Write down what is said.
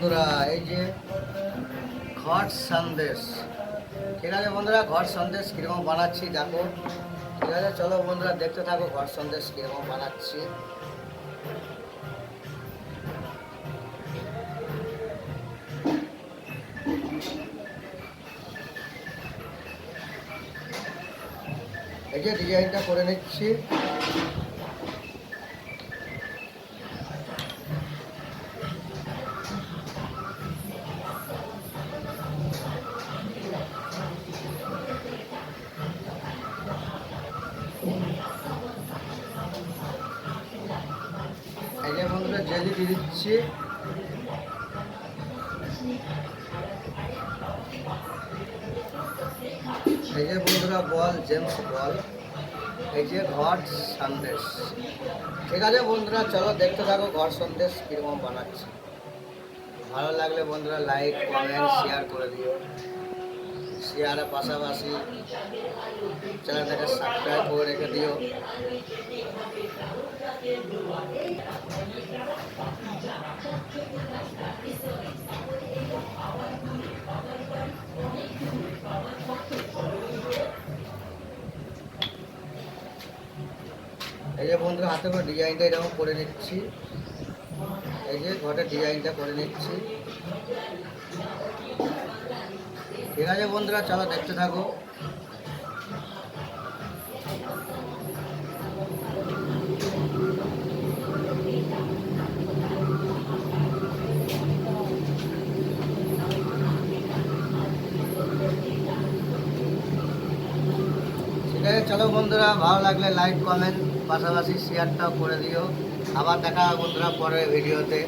বন্ধুরা, এই যে ঘট সন্দেশ। ঠিক আছে বন্ধুরা, ঘট সন্দেশ কীরকম বানাচ্ছি দেখো। ঠিক আছে, চলো বন্ধুরা দেখতে থাকো ঘট সন্দেশ কীরকম বানাচ্ছি। এই যে ডিজাইনটা করে নিচ্ছি। এই যে বন্ধুরা জেলি দিয়ে দিচ্ছি। এই যে বন্ধুরা বল, জেমস বল। এই যে ঘট সন্দেশ। ঠিক আছে বন্ধুরা, চলো দেখতে থাকো ঘট সন্দেশ কীরকম বানাচ্ছি। ভালো লাগলে বন্ধুরা লাইক কমেন্ট শেয়ার করে দিও। শেয়ারের পাশাপাশি চ্যানেলটাকে সাবস্ক্রাইব করে রেখে দিও। এই যে বন্ধুরা হাতে করে ডিজাইনটা এরকম করে নিচ্ছি। এই যে ঘটের ডিজাইনটা করে নিচ্ছি। ঠিক আছে বন্ধুরা, চলো দেখতে থাকো। ঠিক আছে চলো বন্ধুরা, ভালো লাগলে লাইক কমেন্ট পাশাপাশি শেয়ারটাও করে দিও। আবার দেখা হবে বন্ধুরা পরের ভিডিওতে।